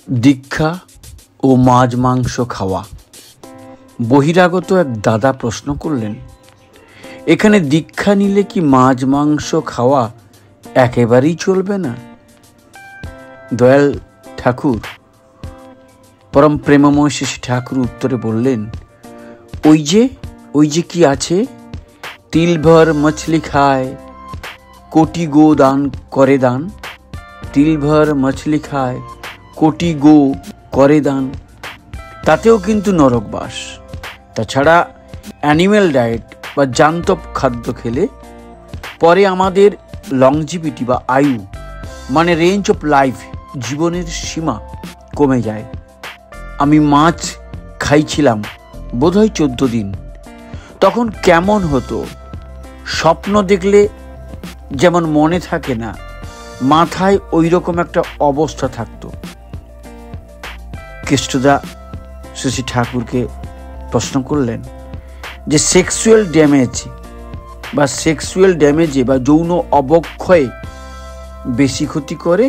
দীক্ষা ও মাছ মাংস খাওয়া। বহিরাগত এক দাদা প্রশ্ন করলেন, এখানে দীক্ষা নিলে কি মাছ মাংস খাওয়া একেবারেই চলবে না? দয়াল ঠাকুর, পরম প্রেমময় শ্রী ঠাকুর উত্তরে বললেন, ওই যে কি আছে, তিল ভর মছলি খায় কোটি গো দান করে দান। তিল ভর মছলি খায় কোটি গো করে দান, তাতেও কিন্তু নরকবাস। তাছাড়া অ্যানিম্যাল ডায়েট বা জান্তব খাদ্য খেলে পরে আমাদের লংজিভিটি বা আয়ু মানে রেঞ্জ অফ লাইফ, জীবনের সীমা কমে যায়। আমি মাছ খাইছিলাম বোধহয় 14 দিন। তখন কেমন হতো, স্বপ্ন দেখলে যেমন মনে থাকে না, মাথায় ওই রকম একটা অবস্থা থাকতো। কেষ্টদা শ্রী ঠাকুরকে প্রশ্ন করলেন যে সেক্সুয়াল ড্যামেজে বা যৌন অবক্ষয়ে বেশি ক্ষতি করে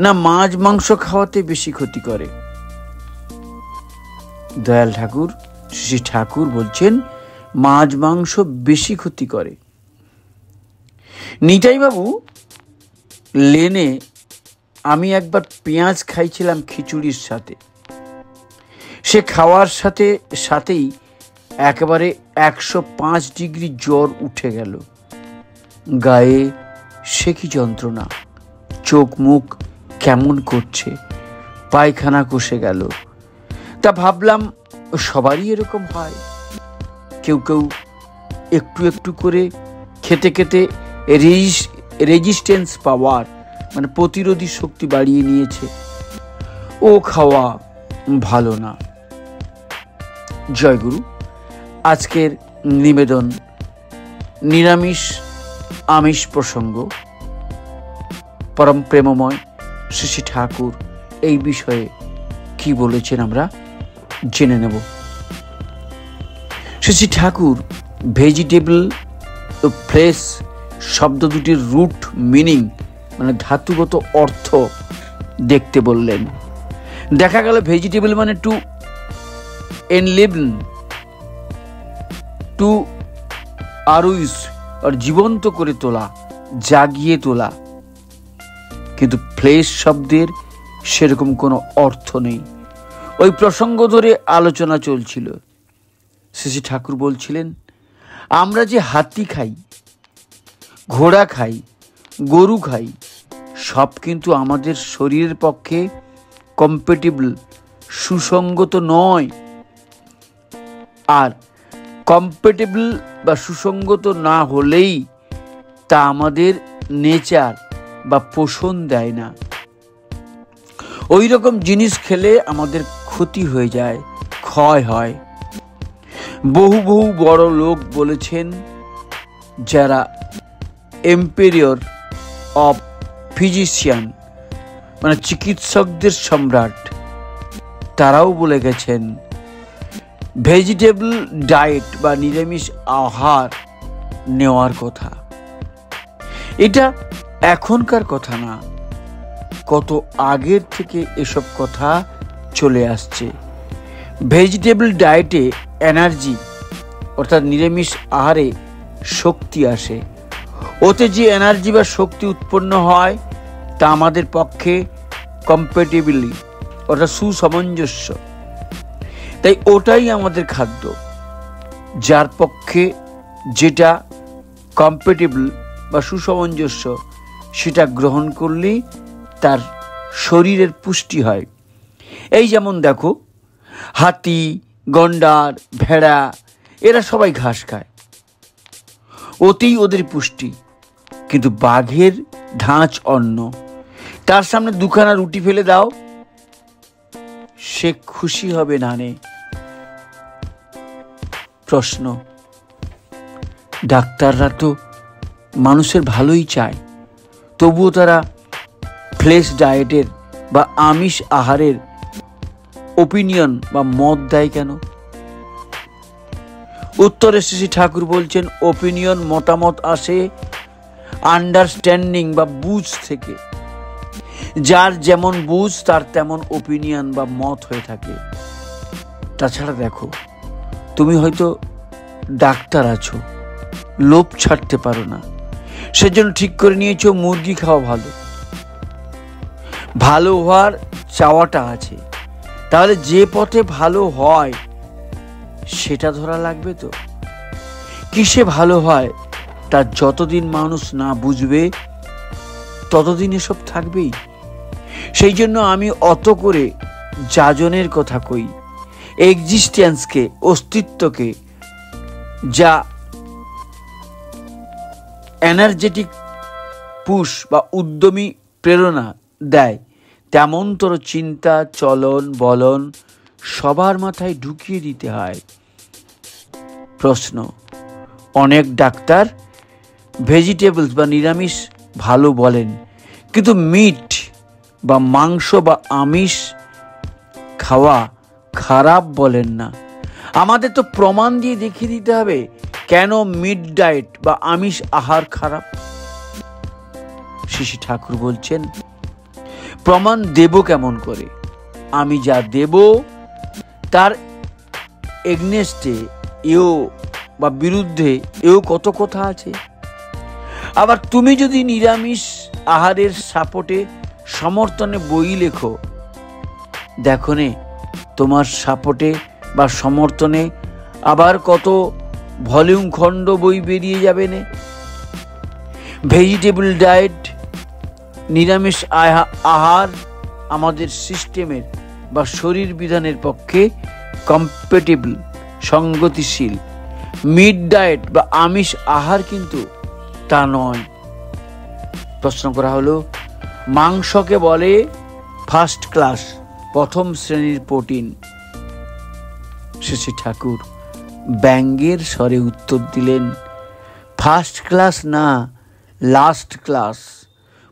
না মাছ মাংস খাওয়াতে বেশি ক্ষতি করে? দয়াল ঠাকুর শ্রী ঠাকুর বলছেন মাছ মাংস বেশি ক্ষতি করে। নিতাই বাবু লেনে আমি একবার পেঁয়াজ খাইছিলাম খিচুড়ির সাথে। সে খাওয়ার সাথেই একেবারে 105 ডিগ্রি জ্বর উঠে গেল। গায়ে সে কি যন্ত্রণা, চোখ মুখ কেমন করছে, পায়খানা কষে গেল। তা ভাবলাম সবারই এরকম হয়। কেউ একটু একটু করে খেতে খেতে রেজিস্ট্যান্স পাওয়ার মানে প্রতিরোধী শক্তি বাড়িয়ে নিয়েছে। ও খাওয়া ভালো না। জয়গুরু। আজকের নিবেদন নিরামিষ আমিষ প্রসঙ্গ। পরম প্রেমময় শ্রী ঠাকুর এই বিষয়ে কি বলেছেন আমরা জেনে নেব। শ্রী ঠাকুর ভেজিটেবল ও ফ্লেশ শব্দ দুটির রুট মিনিং মানে ধাতুগত অর্থ দেখতে বললেন। দেখা গেল ভেজিটেবল মানে টু এনলিভেন, টু আরুইস আর জীবন্ত করে তোলা, জাগিয়ে তোলা। কিন্তু ফ্লেশ শব্দের সেরকম কোনো অর্থ নেই। ওই প্রসঙ্গ ধরে আলোচনা চলছিল। শ্রী ঠাকুর বলছিলেন, আমরা যে হাতি খাই, ঘোড়া খাই, গরু খাই, সব কিন্তু আমাদের শরীরের পক্ষে কম্প্যাটিবল, সুসঙ্গত নয়। আর কম্প্যাটিবল বা সুসঙ্গত না হলেই তা আমাদের নেচার বা পোষণ দেয় না। ওই রকম জিনিস খেলে আমাদের ক্ষতি হয়ে যায়, ক্ষয় হয়। বহু বড় লোক বলেছেন, যারা এম্পেরিয়র অফ ফিজিশিয়ান মানে চিকিৎসকদের সম্রাট, তারাও বলে গেছেন ভেজিটেবল ডায়েট বা নিরামিষ আহার নেওয়ার কথা। এটা এখনকার কথা না, কত আগের থেকে এসব কথা চলে আসছে। ভেজিটেবল ডায়েটে এনার্জি অর্থাৎ নিরামিষ আহারে শক্তি আসে। ওতে যে এনার্জি বা শক্তি উৎপন্ন হয় তা আমাদের পক্ষে কম্প্যাটিবলি অর্থাৎ সুসামঞ্জস্য। তাই ওটাই আমাদের খাদ্য। যার পক্ষে যেটা কম্প্যাটিবল বা সুসামঞ্জস্য সেটা গ্রহণ করলেই তার শরীরের পুষ্টি হয়। এই যেমন দেখো, হাতি, গন্ডার, ভেড়া এরা সবাই ঘাস খায়, ওতেই ওদের পুষ্টি। কিন্তু বাঘের ধাঁচ অন্ন, তার সামনে 2খানা রুটি ফেলে দাও, সে খুশি হবে না নে। প্রশ্ন, ডাক্তাররা তো মানুষের ভালোই চায়, তবুও তারা ফ্লেশ ডায়েটের বা আমিষ আহারের ওপিনিয়ন বা মত দেয় কেন? উত্তরে শ্রী ঠাকুর বলছেন, ওপিনিয়ন মতামত আসে আন্ডারস্ট্যান্ডিং বা বুঝ থেকে। যার যেমন বুঝ তার তেমন ওপিনিয়ন বা মত হয়ে থাকে। তাছাড়া দেখো, তুমি হয়তো ডাক্তার আছো, লোভ ছাড়তে পারো না, সেজন্য ঠিক করে নিয়েছো মুরগি খাওয়া ভালো, ভালো হওয়ার চাওয়াটা আছে। তাহলে যে পথে ভালো হয় সেটা ধরা লাগবে। তো কিসে ভালো হয় তা যতদিন মানুষ না বুঝবে ততদিন এসব থাকবেই। সেই জন্য আমি অত করে যাজনের কথা কই, এক্সিস্টেন্সকে, অস্তিত্বকে, যা এনার্জেটিক পুশ বা উদ্যমী প্রেরণা দেয়, তেমনতর চিন্তা, চলন, বলন সবার মাথায় ঢুকিয়ে দিতে হয়। প্রশ্ন, অনেক ডাক্তার ভেজিটেবলস বা নিরামিষ ভালো বলেন, কিন্তু মিট বা মাংস বা আমিষ খাওয়া খারাপ বলেন না। আমাদের তো প্রমাণ দিয়ে দেখিয়ে দিতে হবে কেন মিট ডায়েট বা আমিষ আহার খারাপ। শ্রী ঠাকুর বলছেন, প্রমাণ দেব কেমন করে? আমি যা দেব তার এগনেস্টে এও বা বিরুদ্ধে এও কত কথা আছে। আবার তুমি যদি নিরামিষ আহারের সাপোর্টে সমর্থনে বই লেখো, দেখো নে তোমার সাপোর্টে বা সমর্থনে আবার কত ভলিউম খণ্ড বই বেরিয়ে যাবে নে। ভেজিটেবল ডায়েট, নিরামিষ আহার আমাদের সিস্টেমের বা শরীর বিধানের পক্ষে কম্প্যাটিবল, সঙ্গতিশীল। মিট ডায়েট বা আমিষ আহার কিন্তু তা নয়। প্রশ্ন করা হলো, মাংসকে বলে ফার্স্ট ক্লাস, প্রথম শ্রেণীর প্রোটিন। শ্রী ঠাকুর ব্যঙ্গের স্বরে উত্তর দিলেন, ফার্স্ট ক্লাস না, লাস্ট ক্লাস,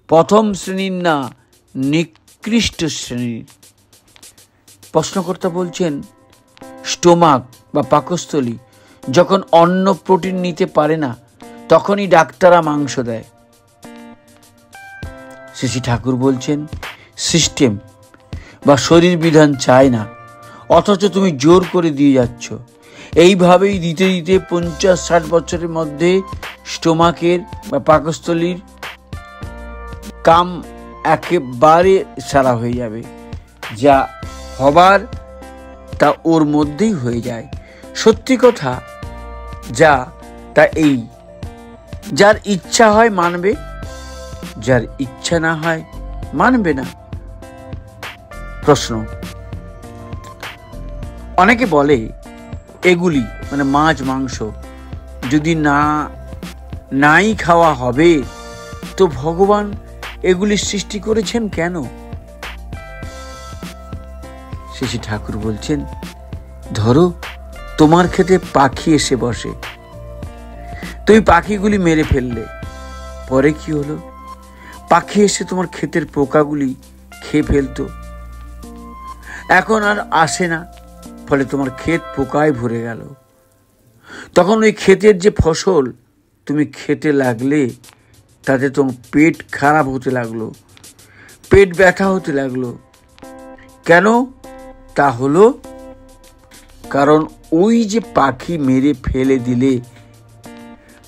প্রথম শ্রেণীর না, নিকৃষ্ট শ্রেণীর। প্রশ্নকর্তা বলছেন, স্টোমাক বা পাকস্থলী যখন অন্য প্রোটিন নিতে পারে না তখনই ডাক্তাররা মাংস দেয়। শ্রী ঠাকুর বলছেন, সিস্টেম বা শরীর বিধান চায় না, অথচ তুমি জোর করে দিয়ে যাচ্ছ। এইভাবেই দিতে দিতে 50-60 বছরের মধ্যে স্টোমাকের বা পাকস্থলীর কাম একেবারে সারা হয়ে যাবে। যা হবার তা ওর মধ্যেই হয়ে যায়। সত্যি কথা যা তা এই, যার ইচ্ছা হয় মানবে, যার ইচ্ছা না হয় মানবে না। প্রশ্ন, অনেকে বলে এগুলি মানে মাছ মাংস যদি নাই খাওয়া হবে তো ভগবান এগুলি সৃষ্টি করেছেন কেন? শ্রী ঠাকুর বলছেন, ধরো তোমার ক্ষেতে পাখি এসে বসে, তুমি পাখিগুলি মেরে ফেললে, পরে কি হলো? পাখি এসে তোমার ক্ষেতের পোকাগুলি খেয়ে ফেলতো, এখন আর আসে না, ফলে তোমার ক্ষেত পোকায় ভরে গেল। তখন ওই ক্ষেতের যে ফসল তুমি খেতে লাগলে তাতে তোমার পেট খারাপ হতে লাগলো, পেট ব্যথা হতে লাগলো। কেন? তা হলো কারণ ওই যে পাখি মেরে ফেলে দিলে,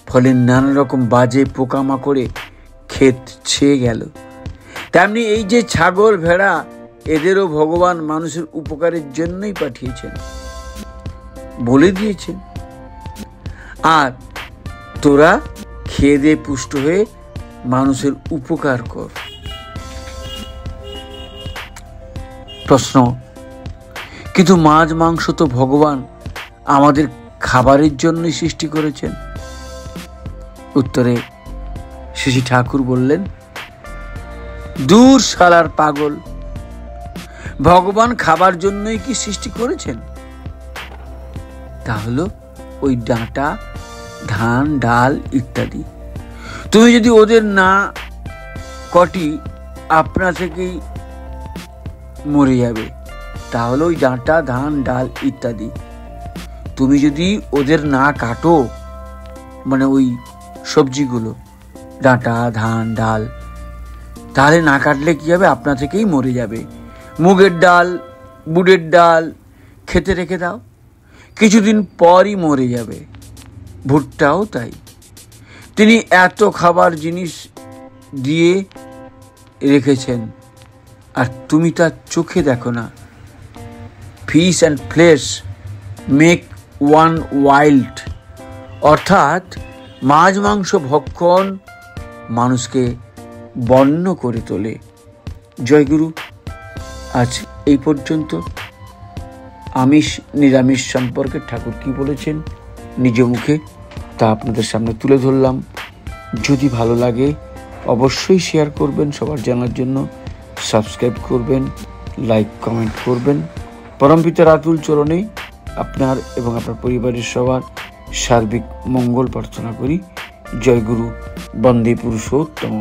ফলে নানা রকম বাজে পোকামাকড়ে ক্ষেত ছেয়ে গেল। তেমনি এই যে ছাগল, ভেড়া, এদেরও ভগবান মানুষের উপকারের জন্যই পাঠিয়েছেন, বলে দিয়েছেন, আর তোরা খেয়ে দিয়ে পুষ্ট হয়ে মানুষের উপকার কর। প্রশ্ন, কিন্তু মাছ মাংস তো ভগবান আমাদের খাবারের জন্যই সৃষ্টি করেছেন। উত্তরে শ্রী ঠাকুর বললেন, দূর শালার পাগল, ভগবান খাবার জন্যই কি সৃষ্টি করেছেন? তা হলো ওই ডাঁটা, ধান, ডাল ইত্যাদি। তুমি যদি ওদের না কটি আপনা থেকেই মরে যাবে, তাহলে ওই ডাঁটা, ধান, ডাল ইত্যাদি তুমি যদি ওদের না কাটো, মানে ওই সবজিগুলো, ডাঁটা, ধান, ডাল, তাহলে না কাটলে কী হবে, আপনা থেকেই মরে যাবে। মুগের ডাল, বুটের ডাল খেতে রেখে দাও, কিছুদিন পরই মরে যাবে। ভুট্টাও তাই। তিনি এত খাবার জিনিস দিয়ে রেখেছেন, আর তুমি তার চোখে দেখো না। Fish and flash make one wild, অর্থাৎ মাছ মাংস ভক্ষণ মানুষকে বন্য করে তোলে। জয়গুরু। আজ এই পর্যন্ত। আমিষ নিরামিষ সম্পর্কে ঠাকুর কি বলেছেন নিজ মুখে তা আপনাদের সামনে তুলে ধরলাম। যদি ভালো লাগে অবশ্যই শেয়ার করবেন, সবার জানার জন্য সাবস্ক্রাইব করবেন, লাইক কমেন্ট করবেন। পরমপিতার আতুল চরণে আপনার এবং আপনার পরিবারের সবার সার্বিক মঙ্গল প্রার্থনা করি। জয় গুরু। বন্দে পুরুষোত্তম।